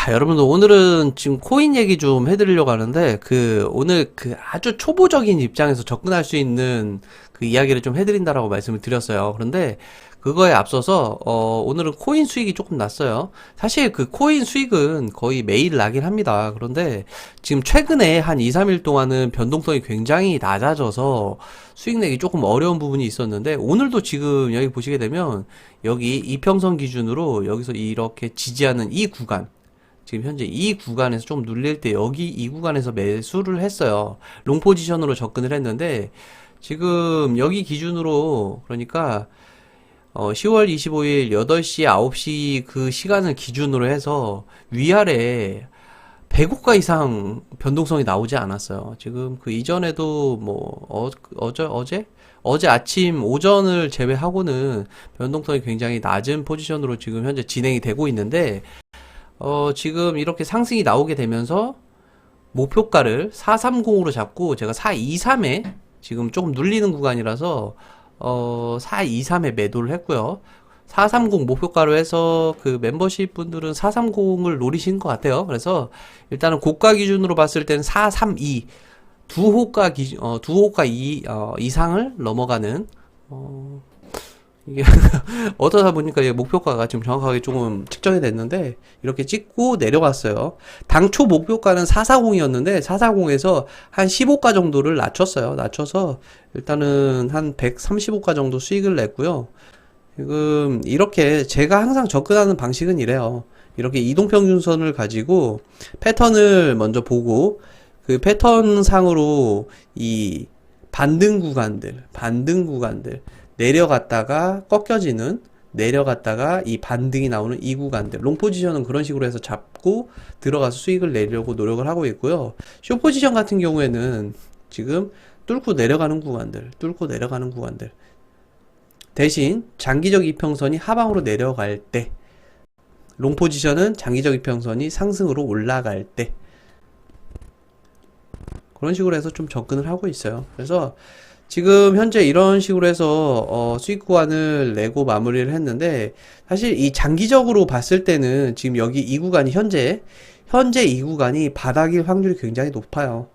자, 여러분들 오늘은 지금 코인 얘기 좀 해드리려고 하는데 오늘 아주 초보적인 입장에서 접근할 수 있는 그 이야기를 좀 해드린다라고 말씀을 드렸어요. 그런데 그거에 앞서서 오늘은 코인 수익이 조금 났어요. 사실 그 코인 수익은 거의 매일 나긴 합니다. 그런데 지금 최근에 한 2, 3일 동안은 변동성이 굉장히 낮아져서 수익 내기 조금 어려운 부분이 있었는데, 오늘도 지금 여기 보시게 되면 여기 이평선 기준으로 여기서 이렇게 지지하는 이 구간, 지금 현재 이 구간에서 좀 눌릴 때 여기 이 구간에서 매수를 했어요. 롱 포지션으로 접근을 했는데, 지금 여기 기준으로, 그러니까 10월 25일 8시, 9시 그 시간을 기준으로 해서 위아래 100호가 이상 변동성이 나오지 않았어요. 지금 그 이전에도 뭐 어제 아침 오전을 제외하고는 변동성이 굉장히 낮은 포지션으로 지금 현재 진행이 되고 있는데, 지금 이렇게 상승이 나오게 되면서 목표가를 430으로 잡고, 제가 423에 지금 조금 눌리는 구간이라서 423에 매도를 했고요. 430 목표가로 해서 그 멤버십 분들은 430을 노리신 것 같아요. 그래서 일단은 고가 기준으로 봤을 때는 432 두 호가 이상을 넘어가는 이게 어떠다 보니까 목표가가 지금 정확하게 조금 측정이 됐는데 이렇게 찍고 내려갔어요. 당초 목표가는 440이었는데 440에서 한 15가 정도를 낮춰서 일단은 한 135가 정도 수익을 냈고요. 지금 이렇게 제가 항상 접근하는 방식은 이래요. 이렇게 이동평균선을 가지고 패턴을 먼저 보고, 그 패턴 상으로 이 반등 구간들 내려갔다가 꺾여지는, 내려갔다가 이 반등이 나오는 이 구간들, 롱 포지션은 그런 식으로 해서 잡고 들어가서 수익을 내려고 노력을 하고 있고요. 숏 포지션 같은 경우에는 지금 뚫고 내려가는 구간들 대신 장기적 이평선이 하방으로 내려갈 때, 롱 포지션은 장기적 이평선이 상승으로 올라갈 때, 그런 식으로 해서 좀 접근을 하고 있어요. 그래서 지금 현재 이런 식으로 해서 수익 구간을 내고 마무리를 했는데, 사실 이 장기적으로 봤을 때는 지금 여기 이 구간이 현재 이 구간이 바닥일 확률이 굉장히 높아요.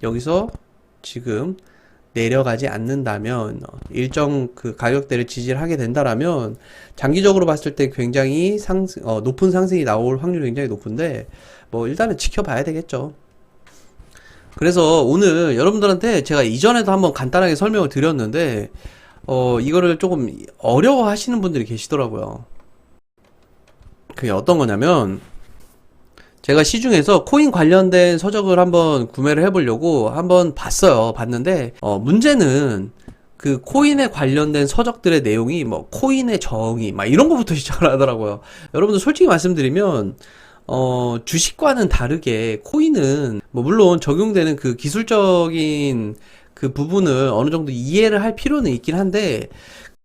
여기서 지금 내려가지 않는다면, 일정 그 가격대를 지지를 하게 된다라면 장기적으로 봤을 때 굉장히 높은 상승이 나올 확률이 굉장히 높은데, 뭐 일단은 지켜봐야 되겠죠. 그래서 오늘 여러분들한테 제가 이전에도 한번 간단하게 설명을 드렸는데, 이거를 조금 어려워 하시는 분들이 계시더라고요. 그게 어떤 거냐면, 제가 시중에서 코인 관련된 서적을 한번 구매를 해보려고 한번 봤는데, 문제는 그 코인에 관련된 서적들의 내용이 뭐 코인의 정의 막 이런 거부터 시작을 하더라고요. 여러분들 솔직히 말씀드리면 주식과는 다르게 코인은 뭐 물론 적용되는 그 기술적인 그 부분을 어느 정도 이해를 할 필요는 있긴 한데,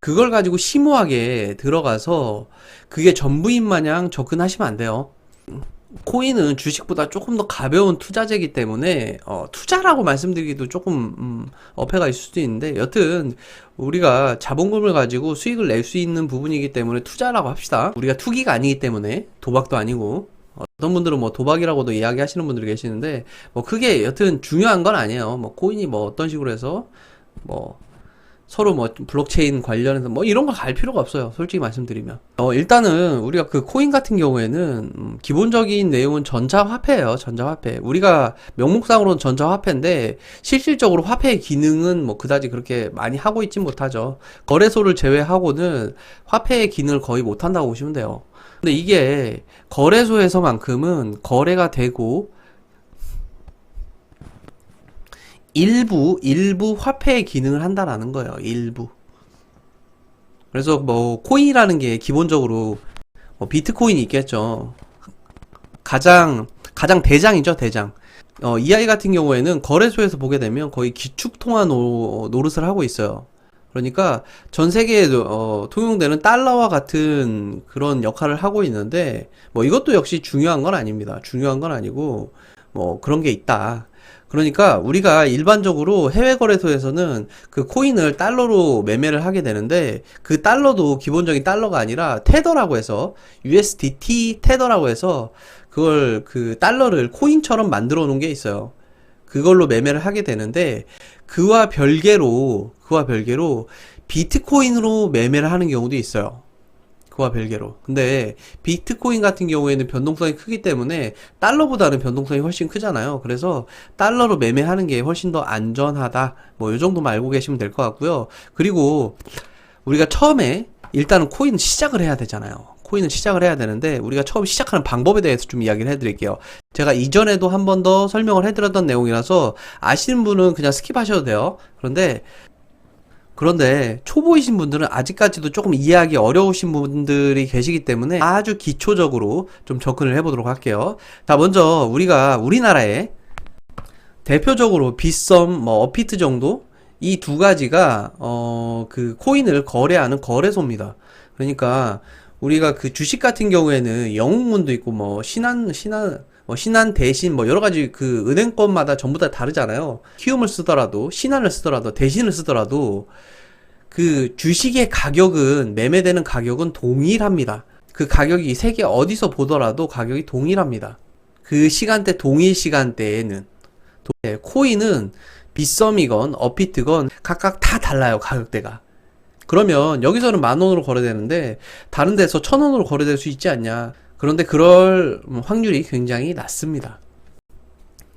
그걸 가지고 심오하게 들어가서 그게 전부인 마냥 접근하시면 안 돼요. 코인은 주식보다 조금 더 가벼운 투자재이기 때문에 투자라고 말씀드리기도 조금 어폐가 있을 수도 있는데, 여튼 우리가 자본금을 가지고 수익을 낼 수 있는 부분이기 때문에 투자라고 합시다. 우리가 투기가 아니기 때문에, 도박도 아니고. 어떤 분들은 뭐 도박이라고도 이야기하시는 분들이 계시는데, 뭐 그게 여튼 중요한 건 아니에요. 뭐 코인이 뭐 어떤 식으로 해서 뭐 서로 뭐 블록체인 관련해서 뭐 이런 거 갈 필요가 없어요. 솔직히 말씀드리면. 일단은 우리가 그 코인 같은 경우에는 기본적인 내용은 전자화폐예요. 전자화폐. 우리가 명목상으로는 전자화폐인데 실질적으로 화폐의 기능은 뭐 그다지 그렇게 많이 하고 있진 못하죠. 거래소를 제외하고는 화폐의 기능을 거의 못한다고 보시면 돼요. 근데 이게 거래소에서만큼은 거래가 되고 일부 화폐의 기능을 한다라는 거예요. 일부. 그래서 뭐 코인이라는 게 기본적으로 뭐 비트코인이 있겠죠. 가장 대장이죠, 대장. 이 아이 같은 경우에는 거래소에서 보게 되면 거의 기축통화 노릇을 하고 있어요. 그러니까 전 세계에 통용되는 달러와 같은 그런 역할을 하고 있는데, 뭐 이것도 역시 중요한 건 아닙니다. 중요한 건 아니고 뭐 그런 게 있다. 그러니까 우리가 일반적으로 해외 거래소에서는 그 코인을 달러로 매매를 하게 되는데 그 달러도 기본적인 달러가 아니라 테더라고 해서 USDT 테더라고 해서 그걸 그 달러를 코인처럼 만들어 놓은 게 있어요. 그걸로 매매를 하게 되는데 그와 별개로 비트코인으로 매매를 하는 경우도 있어요. 그와 별개로. 근데 비트코인 같은 경우에는 변동성이 크기 때문에 달러보다는 변동성이 훨씬 크잖아요. 그래서 달러로 매매하는 게 훨씬 더 안전하다. 뭐 이 정도만 알고 계시면 될 것 같고요. 그리고 우리가 처음에 일단은 코인 시작을 해야 되잖아요. 코인을 시작을 해야 되는데 우리가 처음 시작하는 방법에 대해서 좀 이야기를 해드릴게요. 제가 이전에도 한 번 더 설명을 해드렸던 내용이라서 아시는 분은 그냥 스킵하셔도 돼요. 그런데 초보이신 분들은 아직까지도 조금 이해하기 어려우신 분들이 계시기 때문에 아주 기초적으로 좀 접근을 해보도록 할게요. 자, 먼저 우리나라에 대표적으로 빗썸, 뭐 어피트 정도 이 두 가지가 그 코인을 거래하는 거래소입니다. 그러니까 우리가 그 주식 같은 경우에는 영웅문도 있고 뭐 신한 대신 뭐 여러 가지 그 은행권마다 전부 다 다르잖아요. 키움을 쓰더라도 신한을 쓰더라도 대신을 쓰더라도 그 주식의 가격은 매매되는 가격은 동일합니다. 그 가격이 세계 어디서 보더라도 가격이 동일합니다. 그 시간대 동일 시간대에는 코인은 빗썸이건 어피트건 각각 다 달라요. 가격대가. 그러면 여기서는 10,000원으로 거래되는데 다른 데서 1,000원으로 거래될 수 있지 않냐. 그런데 그럴 확률이 굉장히 낮습니다.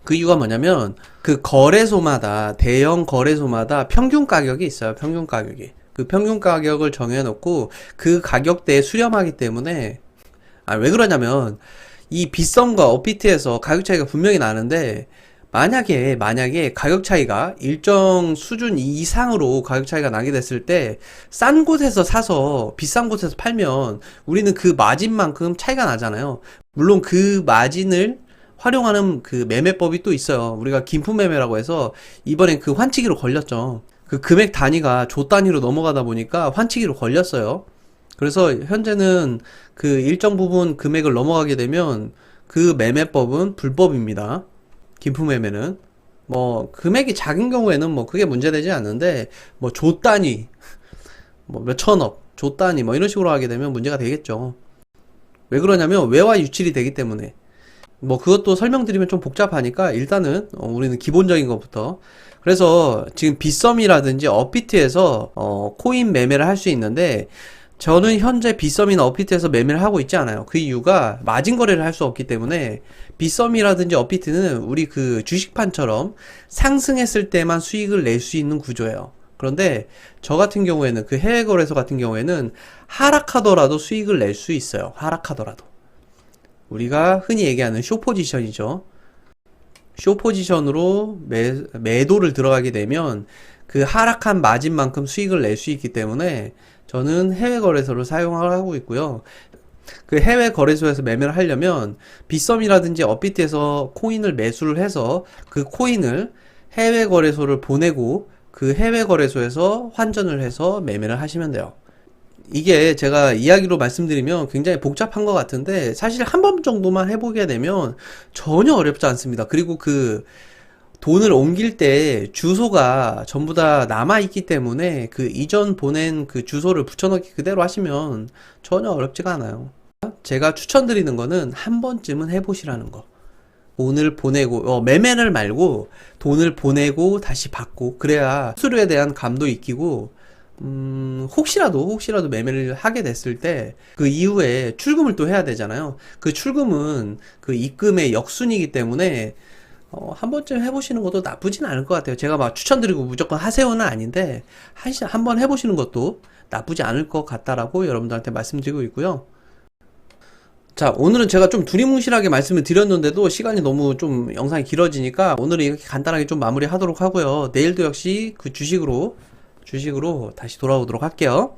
그 이유가 뭐냐면 그 거래소마다 대형 거래소마다 평균 가격이 있어요. 평균 가격이. 그 평균 가격을 정해놓고 그 가격대에 수렴하기 때문에 왜 그러냐면 이 빗썸과 어피트에서 가격 차이가 분명히 나는데 만약에 가격 차이가 일정 수준 이상으로 가격 차이가 나게 됐을 때 싼 곳에서 사서 비싼 곳에서 팔면 우리는 그 마진만큼 차이가 나잖아요. 물론 그 마진을 활용하는 그 매매법이 또 있어요. 우리가 김프매매라고 해서 이번엔 그 환치기로 걸렸죠. 그 금액 단위가 조 단위로 넘어가다 보니까 환치기로 걸렸어요. 그래서 현재는 그 일정 부분 금액을 넘어가게 되면 그 매매법은 불법입니다. 김프매매는 뭐 금액이 작은 경우에는 뭐 그게 문제되지 않는데 뭐 조 단위 뭐 몇천억 조 단위 뭐 이런 식으로 하게 되면 문제가 되겠죠. 왜 그러냐면 외화 유출이 되기 때문에. 뭐 그것도 설명드리면 좀 복잡하니까 일단은 우리는 기본적인 것부터. 그래서 지금 빗썸이라든지 어피트에서 코인 매매를 할 수 있는데 저는 현재 빗썸이나 어피트에서 매매를 하고 있지 않아요. 그 이유가 마진 거래를 할 수 없기 때문에. 빗썸이라든지 어피트는 우리 그 주식판처럼 상승했을 때만 수익을 낼 수 있는 구조예요. 그런데 저 같은 경우에는 그 해외 거래소 같은 경우에는 하락하더라도 수익을 낼 수 있어요. 하락하더라도. 우리가 흔히 얘기하는 숏포지션이죠. 숏포지션으로 매도를 들어가게 되면 그 하락한 마진만큼 수익을 낼 수 있기 때문에 저는 해외 거래소를 사용하고 있고요. 그 해외 거래소에서 매매를 하려면 빗썸이라든지 어피트에서 코인을 매수를 해서 그 코인을 해외 거래소를 보내고 그 해외 거래소에서 환전을 해서 매매를 하시면 돼요. 이게 제가 이야기로 말씀드리면 굉장히 복잡한 것 같은데 사실 한 번 정도만 해보게 되면 전혀 어렵지 않습니다. 그리고 그 돈을 옮길 때 주소가 전부 다 남아있기 때문에 그 이전 보낸 그 주소를 붙여넣기 그대로 하시면 전혀 어렵지가 않아요. 제가 추천드리는 거는 한 번쯤은 해보시라는 거. 돈을 보내고 매매를 말고 돈을 보내고 다시 받고 그래야 수수료에 대한 감도 익히고 혹시라도 매매를 하게 됐을 때 그 이후에 출금을 또 해야 되잖아요. 그 출금은 그 입금의 역순이기 때문에 한 번쯤 해보시는 것도 나쁘진 않을 것 같아요. 제가 막 추천드리고 무조건 하세요는 아닌데 한번 해보시는 것도 나쁘지 않을 것 같다라고 여러분들한테 말씀드리고 있고요. 자, 오늘은 제가 좀 두리뭉실하게 말씀을 드렸는데도 시간이 너무 좀 영상이 길어지니까 오늘은 이렇게 간단하게 좀 마무리 하도록 하고요. 내일도 역시 그 주식으로 다시 돌아오도록 할게요.